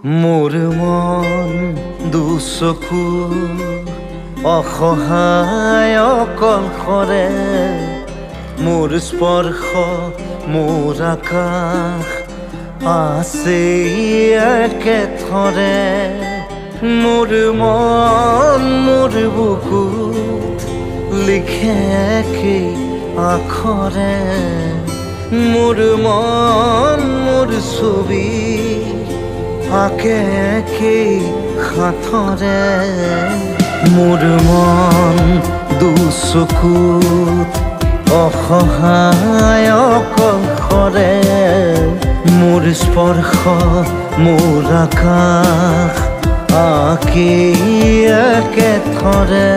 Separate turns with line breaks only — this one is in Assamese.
মোৰ মন দুচকু অসহায় অকলশৰে মোৰ স্পৰ্শ মোৰ আকাশ আছে একেথৰে মোৰ মন মোৰ বুকুত লিখে একেই আখৰে মোৰ মন মোৰ ছবি আঁকে একেই হাতৰে মোৰ মন দুচকুত অসহায় অকলশৰে মোৰ স্পৰ্শ মোৰ আকাশ আঁকি একেথৰে